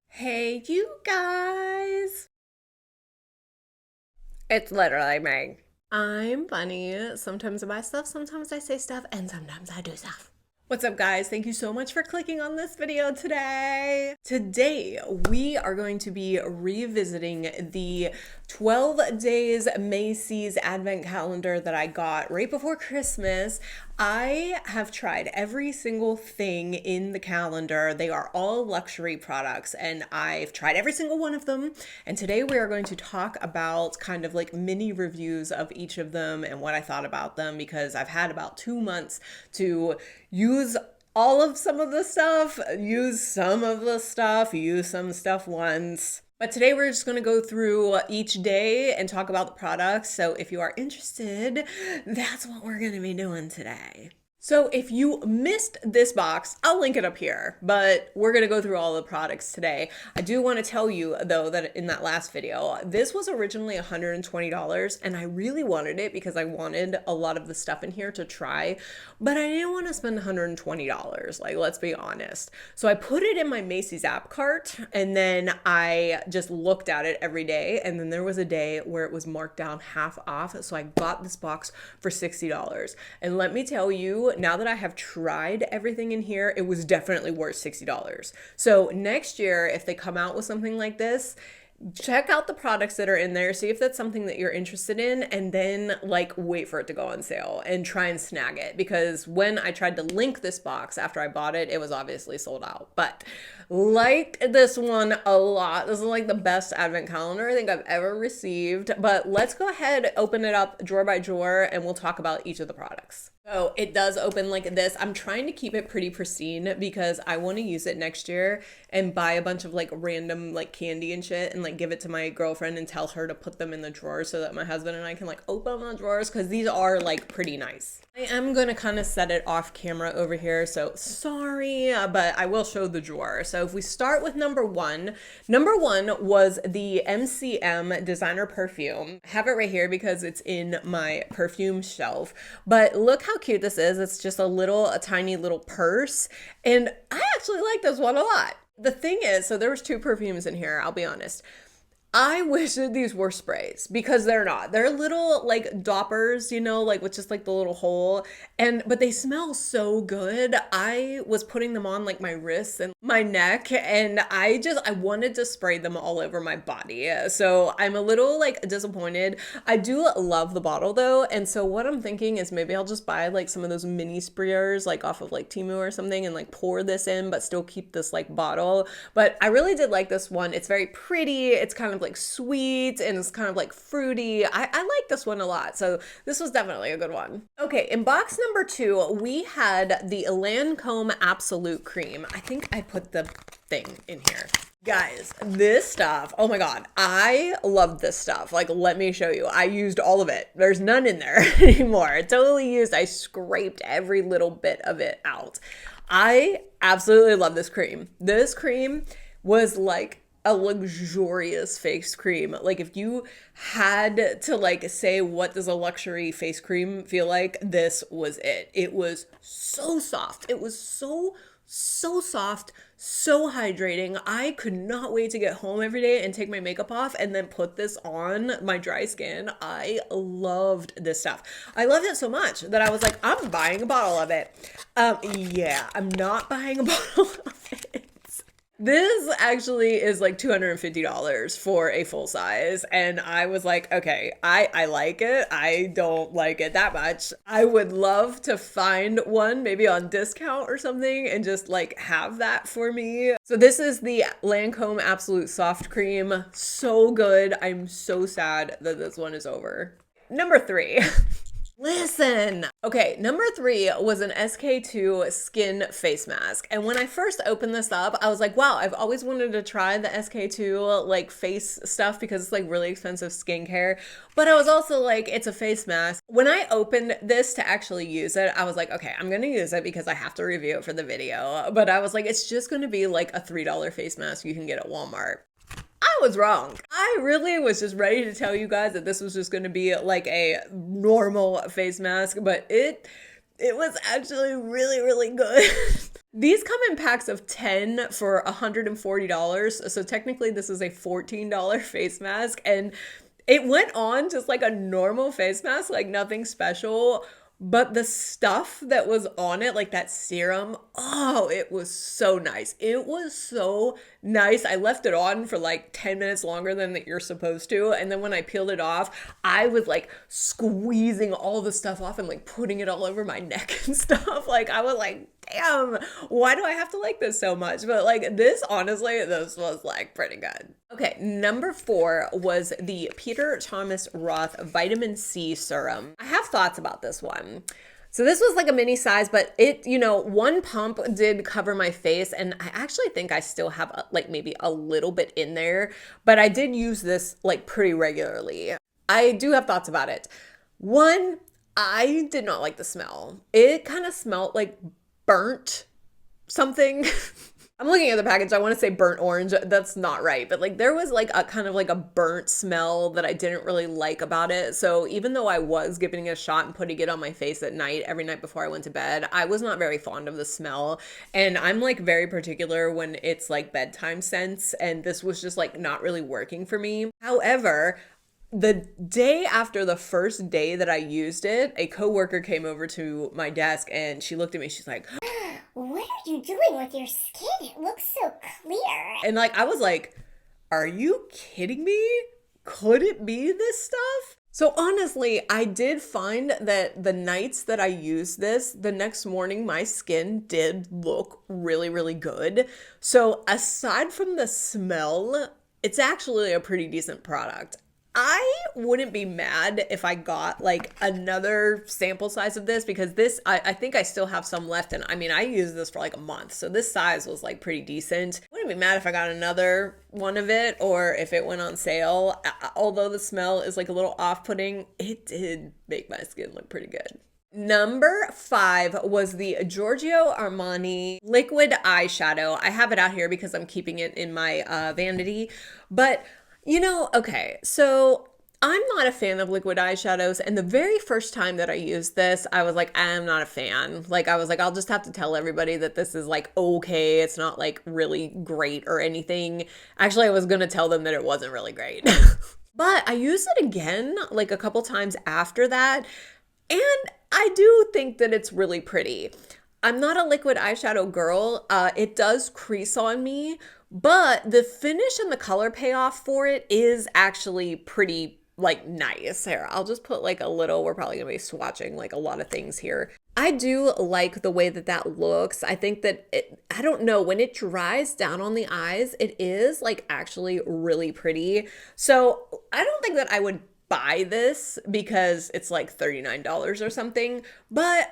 Hey, you guys. It's literally me. I'm funny. Sometimes I buy stuff, sometimes I say stuff, and sometimes I do stuff. What's up, guys? Thank you so much for clicking on this video today. Today, we are going to be revisiting the 12 days Macys advent calendar that I got right before Christmas. I have tried every single thing in the calendar. They are all luxury products, and I've tried every single one of them. And today we are going to talk about kind of like mini reviews of each of them and what I thought about them, because I've had about 2 months to use all of some of the stuff, use some of the stuff, use some stuff once. But today we're just going to go through each day and talk about the products. So if you are interested, that's what we're going to be doing today. So if you missed this box, I'll link it up here, but we're going to go through all the products today. I do want to tell you, though, that in that last video, this was originally $120, and I really wanted it because I wanted a lot of the stuff in here to try, but I didn't want to spend $120, like, let's be honest. So I put it in my Macys app cart, and then I just looked at it every day, and then there was a day where it was marked down half off, so I got this box for $60. And let me tell you, now that I have tried everything in here, it was definitely worth $60. So next year, if they come out with something like this, check out the products that are in there, see if that's something that you're interested in, and then like wait for it to go on sale and try and snag it. Because when I tried to link this box after I bought it, it was obviously sold out. But like this one a lot. This is like the best advent calendar I think I've ever received. But let's go ahead, open it up drawer by drawer, and we'll talk about each of the products. So it does open like this. I'm trying to keep it pretty pristine because I want to use it next year and buy a bunch of like random like candy and shit and like give it to my girlfriend and tell her to put them in the drawers so that my husband and I can like open the drawers, because these are like pretty nice. I am going to kind of set it off camera over here, so sorry, but I will show the drawer. So if we start with number one was the MCM designer perfume. I have it right here because it's in my perfume shelf, but look how cute this is. It's just a tiny little purse, and I actually like this one a lot. The thing is, so there was 2 perfumes in here, I'll be honest. I wish that these were sprays, because they're not. They're little like doppers, you know, like with just like the little hole, but they smell so good. I was putting them on like my wrists and my neck, and I wanted to spray them all over my body. So I'm a little like disappointed. I do love the bottle though, and so what I'm thinking is maybe I'll just buy like some of those mini sprayers like off of like Temu or something and like pour this in, but still keep this like bottle. But I really did like this one. It's very pretty. It's kind of like sweet and it's kind of like fruity. I like this one a lot, so this was definitely a good one. Okay, in box number 2 we had the Lancome Absolute Cream. I think I put the thing in here. Guys, this stuff, oh my god, I love this stuff. Like, let me show you. I used all of it. There's none in there anymore. Totally used. I scraped every little bit of it out. I absolutely love this cream. This cream was like a luxurious face cream. Like, if you had to like say what does a luxury face cream feel like, this was it. It was so soft. It was so soft, so hydrating. I could not wait to get home every day and take my makeup off and then put this on my dry skin. I loved this stuff. I loved it so much that I was like, I'm buying a bottle of it. Yeah, I'm not buying a bottle of it. This actually is like $250 for a full size. And I was like, okay, I like it. I don't like it that much. I would love to find one maybe on discount or something and just like have that for me. So this is the Lancome Absolute Soft Cream. So good. I'm so sad that this one is over. Number 3. Listen. Okay, number 3 was an SK-II skin face mask. And when I first opened this up, I was like, wow, I've always wanted to try the SK-II like face stuff because it's like really expensive skincare. But I was also like, it's a face mask. When I opened this to actually use it, I was like, okay, I'm gonna use it because I have to review it for the video. But I was like, it's just gonna be like a $3 face mask you can get at Walmart. I was wrong. I really was just ready to tell you guys that this was just going to be like a normal face mask, but it was actually really, really good. These come in packs of 10 for $140. So technically this is a $14 face mask, and it went on just like a normal face mask, like nothing special. But the stuff that was on it, like that serum, oh, it was so nice. It was so nice. I left it on for like 10 minutes longer than that you're supposed to. And then when I peeled it off, I was like squeezing all the stuff off and like putting it all over my neck and stuff. Like I was like, damn, why do I have to like this so much? But like this, honestly, this was like pretty good. Okay, number 4 was the Peter Thomas Roth Vitamin C Serum. I have thoughts about this one. So this was like a mini size, but it, one pump did cover my face, and I actually think I still have like maybe a little bit in there, but I did use this like pretty regularly. I do have thoughts about it. One, I did not like the smell. It kind of smelled like burnt something. I'm looking at the package. I want to say burnt orange. That's not right. But like there was like a kind of like a burnt smell that I didn't really like about it. So even though I was giving it a shot and putting it on my face at night, every night before I went to bed, I was not very fond of the smell. And I'm like very particular when it's like bedtime scents. And this was just like not really working for me. However, the day after the first day that I used it, a coworker came over to my desk and she looked at me. She's like, "What are you doing with your skin? It looks so clear." And like, I was like, are you kidding me? Could it be this stuff? So honestly, I did find that the nights that I used this, the next morning, my skin did look really, really good. So aside from the smell, it's actually a pretty decent product. I wouldn't be mad if I got like another sample size of this, because this, I think I still have some left. And I mean, I used this for like a month. So this size was like pretty decent. Wouldn't be mad if I got another one of it or if it went on sale. Although the smell is like a little off-putting, it did make my skin look pretty good. Number 5 was the Giorgio Armani liquid eyeshadow. I have it out here because I'm keeping it in my vanity, but okay, so I'm not a fan of liquid eyeshadows, and the very first time that I used this, I was like, I'm not a fan. Like, I was like, I'll just have to tell everybody that this is like okay, it's not like really great or anything. Actually, I was gonna tell them that it wasn't really great. But I used it again like a couple times after that, and I do think that it's really pretty. I'm not a liquid eyeshadow girl. It does crease on me, but the finish and the color payoff for it is actually pretty like nice. Here, I'll just put like a little, we're probably gonna be swatching like a lot of things here. I do like the way that that looks. I think that I don't know, when it dries down on the eyes, it is like actually really pretty. So I don't think that I would buy this because it's like $39 or something, but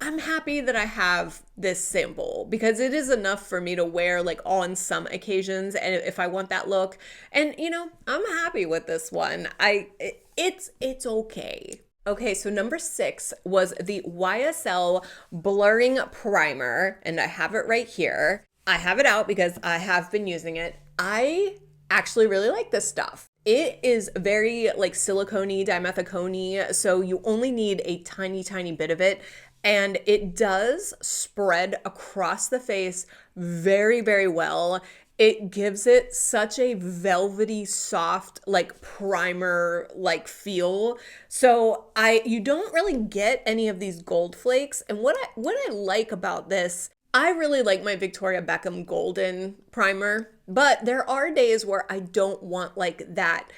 I'm happy that I have this sample because it is enough for me to wear like on some occasions and if I want that look. And I'm happy with this one. It's okay. Okay, so number 6 was the YSL Blurring Primer, and I have it right here. I have it out because I have been using it. I actually really like this stuff. It is very like silicone-y, dimethicone-y, so you only need a tiny, tiny bit of it. And it does spread across the face very, very well. It gives it such a velvety, soft, like primer like feel. So you don't really get any of these gold flakes. And what I like about this, I really like my Victoria Beckham Golden Primer, but there are days where I don't want like that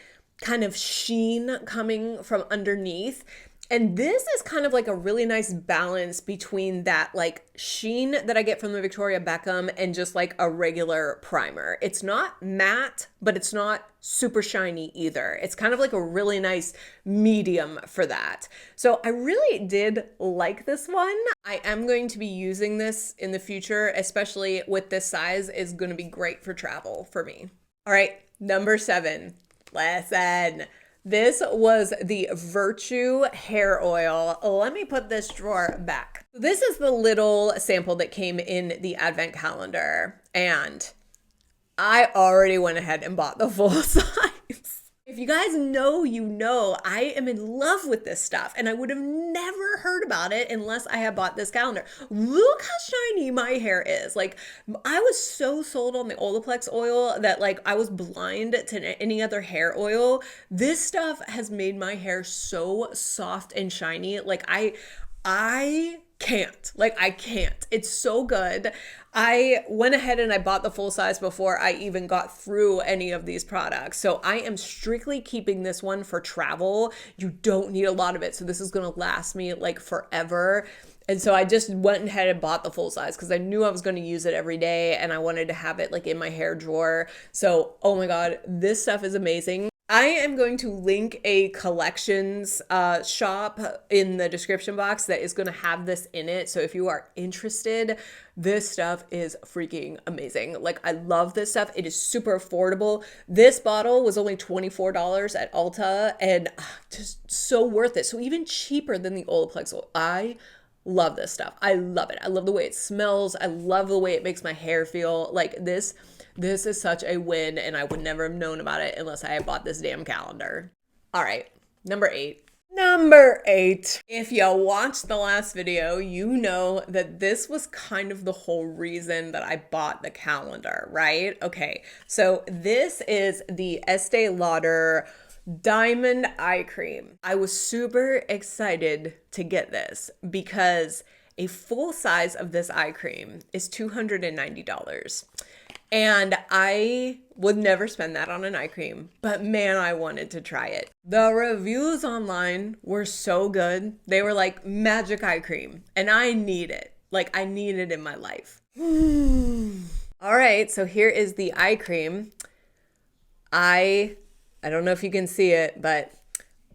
kind of sheen coming from underneath. And this is kind of like a really nice balance between that like sheen that I get from the Victoria Beckham and just like a regular primer. It's not matte, but it's not super shiny either. It's kind of like a really nice medium for that. So I really did like this one. I am going to be using this in the future, especially with this size. Is going to be great for travel for me. All right, number 7. Listen. This was the Virtue hair oil. Let me put this drawer back. This is the little sample that came in the advent calendar, and I already went ahead and bought the full size. If you guys know, you know, I am in love with this stuff and I would have never heard about it unless I had bought this calendar. Look how shiny my hair is. Like, I was so sold on the Olaplex oil that like I was blind to any other hair oil. This stuff has made my hair so soft and shiny. Like I can't. Like, I can't. It's so good. I went ahead and I bought the full size before I even got through any of these products. So I am strictly keeping this one for travel. You don't need a lot of it. So this is going to last me like forever. And so I just went ahead and bought the full size because I knew I was going to use it every day and I wanted to have it like in my hair drawer. So, oh my God, this stuff is amazing. I am going to link a collections shop in the description box that is going to have this in it. So if you are interested, this stuff is freaking amazing. Like, I love this stuff. It is super affordable. This bottle was only $24 at Ulta and just so worth it. So even cheaper than the Olaplex oil. I love this stuff. I love it. I love the way it smells. I love the way it makes my hair feel. Like, this is such a win, and I would never have known about it unless I had bought this damn calendar. All right, number 8. Number 8. If you watched the last video, you know that this was kind of the whole reason that I bought the calendar, right? Okay, so this is the Estee Lauder Diamond Eye Cream. I was super excited to get this because a full size of this eye cream is $290. And I would never spend that on an eye cream, but man, I wanted to try it. The reviews online were so good. They were like magic eye cream, and I need it. Like, I need it in my life. All right, so here is the eye cream. I don't know if you can see it, but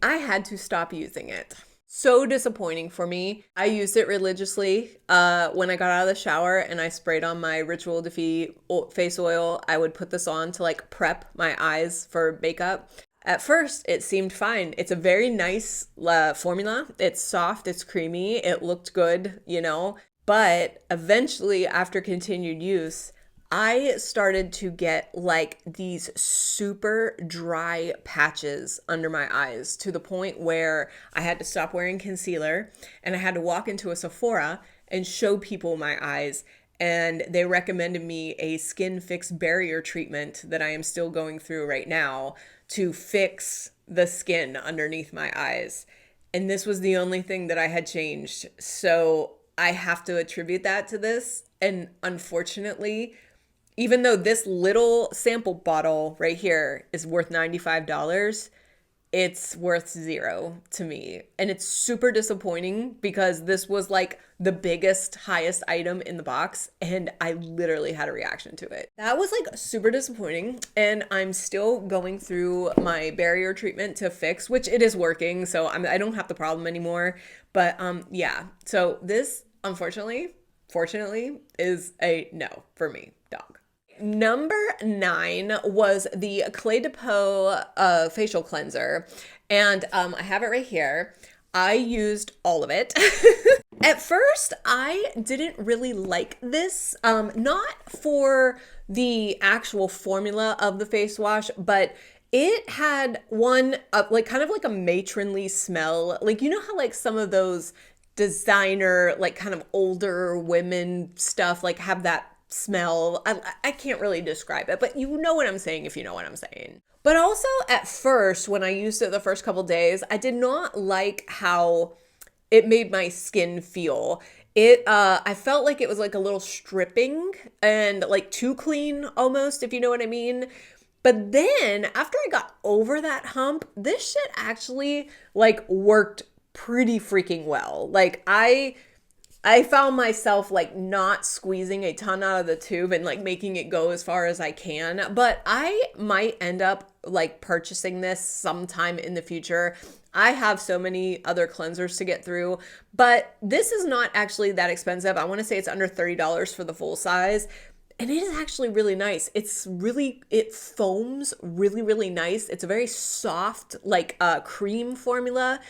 I had to stop using it. So disappointing for me. I used it religiously when I got out of the shower and I sprayed on my Ritual Defeat face oil. I would put this on to like prep my eyes for makeup. At first, it seemed fine. It's a very nice formula. It's soft, it's creamy, it looked good, you know. But eventually, after continued use, I started to get like these super dry patches under my eyes to the point where I had to stop wearing concealer and I had to walk into a Sephora and show people my eyes. And they recommended me a skin fix barrier treatment that I am still going through right now to fix the skin underneath my eyes. And this was the only thing that I had changed. So I have to attribute that to this. And unfortunately, even though this little sample bottle right here is worth $95, it's worth $0 to me. And it's super disappointing because this was like the biggest, highest item in the box and I literally had a reaction to it. That was like super disappointing and I'm still going through my barrier treatment to fix, which it is working. So I don't have the problem anymore. But yeah, so this fortunately is a no for me, dog. Number 9 was the Clé de Peau facial cleanser. And I have it right here. I used all of it. At first, I didn't really like this. Not for the actual formula of the face wash, but it had one, like kind of like a matronly smell. Like, you know how like some of those designer, like kind of older women stuff, like have that smell. I can't really describe it, but you know what I'm saying if you know what I'm saying. But also at first, when I used it the first couple days, I did not like how it made my skin feel. I felt like it was like a little stripping and like too clean almost, if you know what I mean. But then after I got over that hump, this shit actually like worked pretty freaking well. Like I found myself like not squeezing a ton out of the tube and like making it go as far as I can, but I might end up like purchasing this sometime in the future. I have so many other cleansers to get through, but this is not actually that expensive. I want to say it's under $30 for the full size. And it is actually really nice. It foams really, really nice. It's a very soft, like cream formula.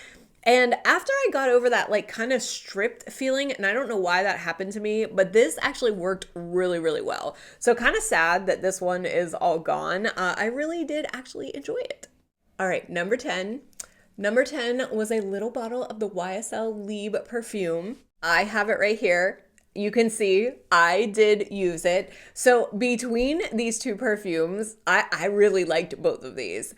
And after I got over that like kind of stripped feeling, and I don't know why that happened to me, but this actually worked really, really well. So kind of sad that this one is all gone. I really did actually enjoy it. All right, number 10. Number 10 was a little bottle of the YSL Liebe perfume. I have it right here. You can see I did use it. So between these two perfumes, I really liked both of these.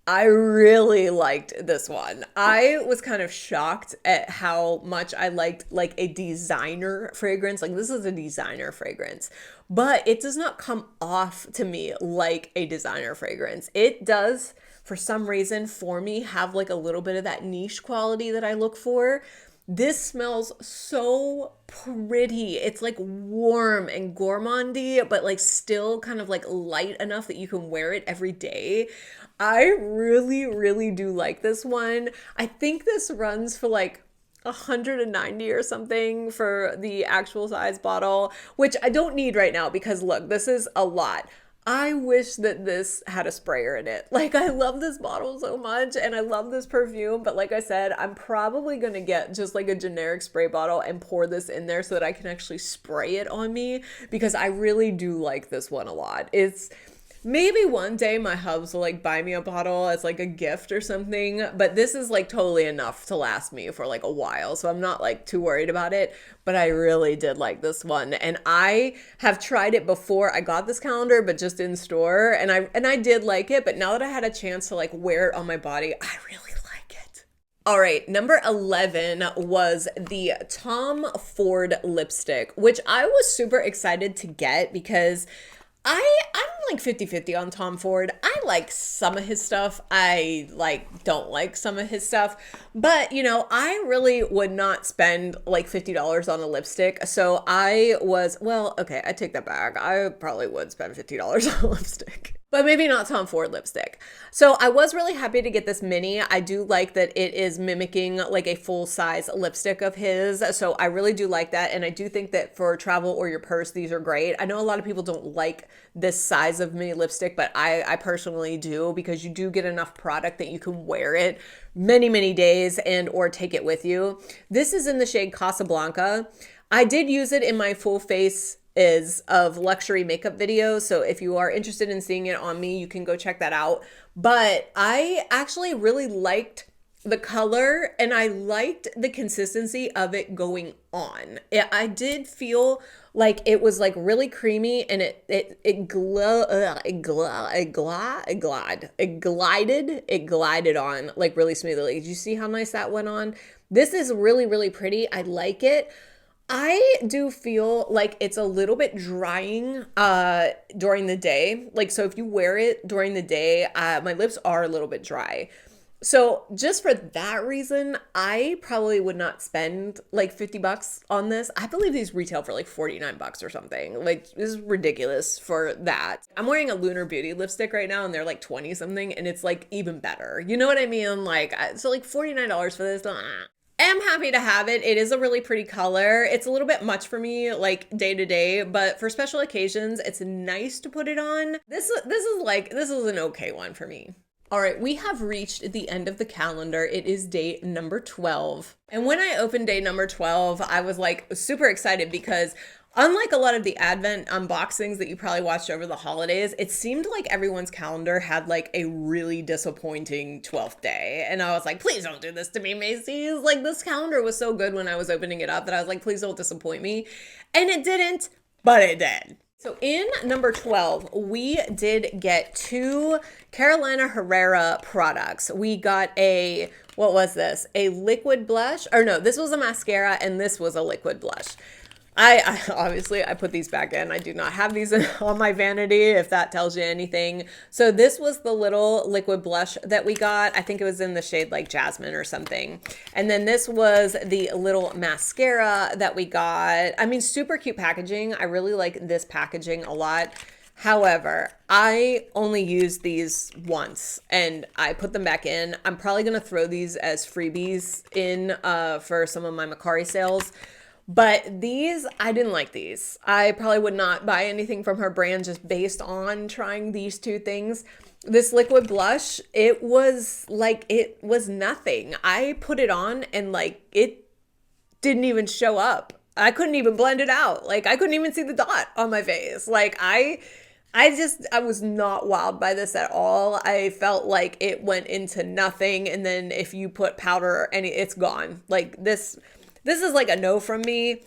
I really liked this one. I was kind of shocked at how much I liked like a designer fragrance. Like this is a designer fragrance, but it does not come off to me like a designer fragrance. It does, for some reason, for me, have like a little bit of that niche quality that I look for. This smells so pretty. It's like warm and gourmandy, but like still kind of like light enough that you can wear it every day. I really, really do like this one. I think this runs for like 190 or something for the actual size bottle, which I don't need right now because look, this is a lot. I wish that this had a sprayer in it. Like, I love this bottle so much and I love this perfume, but like I said, I'm probably gonna get just like a generic spray bottle and pour this in there so that I can actually spray it on me because I really do like this one a lot. It's maybe one day my hubs will like buy me a bottle as like a gift or something, but this is like totally enough to last me for like a while. So I'm not like too worried about it, but I really did like this one. And I have tried it before I got this calendar, but just in store. And I did like it, but now that I had a chance to like wear it on my body, I really like it. All right, number 11 was the Tom Ford lipstick, which I was super excited to get because I'm like 50-50 on Tom Ford. I like some of his stuff. I like don't like some of his stuff. But, you know, I really would not spend like $50 on a lipstick. So I was, well, okay, I take that back. I probably would spend $50 on a lipstick. But maybe not Tom Ford lipstick. So I was really happy to get this mini. I do like that it is mimicking like a full size lipstick of his. So I really do like that. And I do think that for travel or your purse, these are great. I know a lot of people don't like this size of mini lipstick, but I personally do because you do get enough product that you can wear it many, many days and or take it with you. This is in the shade Casablanca. I did use it in my full face is of luxury makeup videos. So if you are interested in seeing it on me, you can go check that out. But I actually really liked the color and I liked the consistency of it going on. I did feel like it was like really creamy and it glided on like really smoothly. Did you see how nice that went on? This is really, really pretty. I like it. I do feel like it's a little bit drying during the day. Like, so if you wear it during the day, my lips are a little bit dry. So just for that reason, I probably would not spend like $50 on this. I believe these retail for like $49 or something. Like, this is ridiculous for that. I'm wearing a Lunar Beauty lipstick right now and they're like 20 something and it's like even better. You know what I mean? Like, so like $49 for this. I'm happy to have it. It is a really pretty color. It's a little bit much for me like day to day, but for special occasions, it's nice to put it on. This is an okay one for me. All right, we have reached the end of the calendar. It is day number 12. And when I opened day number 12, I was like super excited because unlike a lot of the Advent unboxings that you probably watched over the holidays, it seemed like everyone's calendar had like a really disappointing 12th day. And I was like, please don't do this to me, Macys. Like, this calendar was so good when I was opening it up that I was like, please don't disappoint me. And it didn't, but it did. So in number 12, we did get 2 Carolina Herrera products. We got what was this? A liquid blush, or no, this was a mascara and this was a liquid blush. I obviously I put these back in. I do not have these on my vanity, if that tells you anything. So this was the little liquid blush that we got. I think it was in the shade like Jasmine or something. And then this was the little mascara that we got. I mean, super cute packaging. I really like this packaging a lot. However, I only used these once and I put them back in. I'm probably going to throw these as freebies in for some of my Macari sales. But these, I didn't like these. I probably would not buy anything from her brand just based on trying these 2 things. This liquid blush, it was nothing. I put it on and like it didn't even show up. I couldn't even blend it out. Like, I couldn't even see the dot on my face. Like, I I was not wowed by this at all. I felt like it went into nothing, and then if you put powder or any, it's gone. Like this is like a no from me.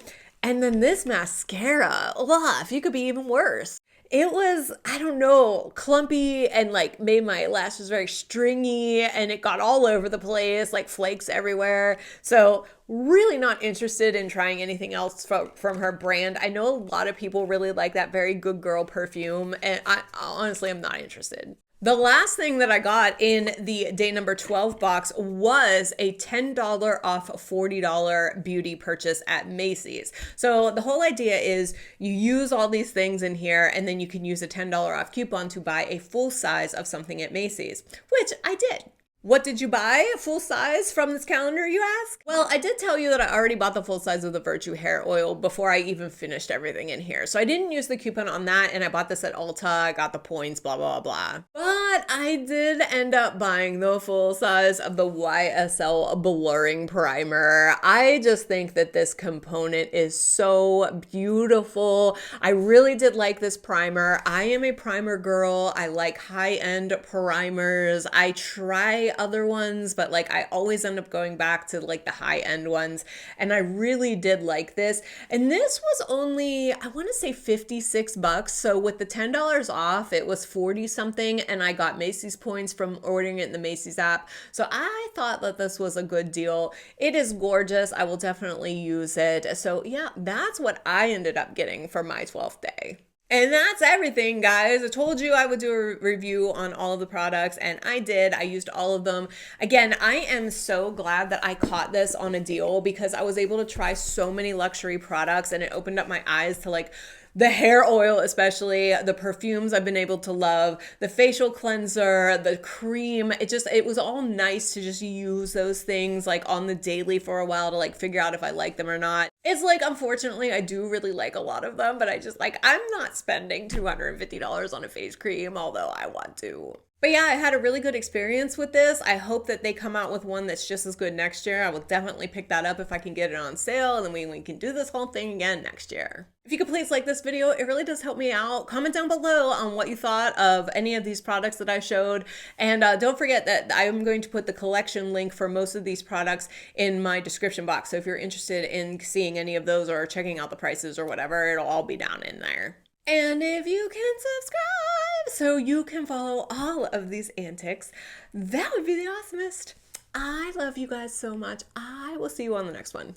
And then this mascara, ugh, if you could be even worse. It was, I don't know, clumpy and like made my lashes very stringy, and it got all over the place, like flakes everywhere. So really not interested in trying anything else from her brand. I know a lot of people really like that very good girl perfume, and I honestly am not interested. The last thing that I got in the day number 12 box was a $10 off $40 beauty purchase at Macys. So the whole idea is you use all these things in here, and then you can use a $10 off coupon to buy a full size of something at Macys, which I did. What did you buy full size from this calendar, you ask? Well, I did tell you that I already bought the full size of the Virtue hair oil before I even finished everything in here. So I didn't use the coupon on that, and I bought this at Ulta. I got the points, blah, blah, blah. But I did end up buying the full size of the YSL Blurring Primer. I just think that this component is so beautiful. I really did like this primer. I am a primer girl. I like high-end primers. I try other ones, but like I always end up going back to like the high end ones, and I really did like this. And this was only, I want to say 56 bucks. So with the $10 off, it was 40 something, and I got Macy's points from ordering it in the Macy's app. So I thought that this was a good deal. It is gorgeous. I will definitely use it. So yeah, that's what I ended up getting for my 12th day. And that's everything, guys. I told you I would do a review on all of the products, and I did. I used all of them. Again, I am so glad that I caught this on a deal, because I was able to try so many luxury products, and it opened up my eyes to like the hair oil, especially the perfumes I've been able to love, the facial cleanser, the cream. It was all nice to just use those things like on the daily for a while to like figure out if I like them or not. It's like, unfortunately, I do really like a lot of them, but I'm not spending $250 on a face cream, although I want to. But yeah, I had a really good experience with this. I hope that they come out with one that's just as good next year. I will definitely pick that up if I can get it on sale, and then we can do this whole thing again next year. If you could please like this video, it really does help me out. Comment down below on what you thought of any of these products that I showed. And don't forget that I am going to put the collection link for most of these products in my description box. So if you're interested in seeing any of those or checking out the prices or whatever, it'll all be down in there. And if you can subscribe so you can follow all of these antics, that would be the awesomest. I love you guys so much. I will see you on the next one.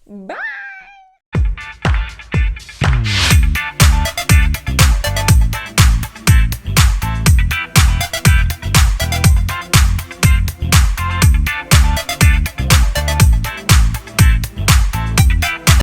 Bye.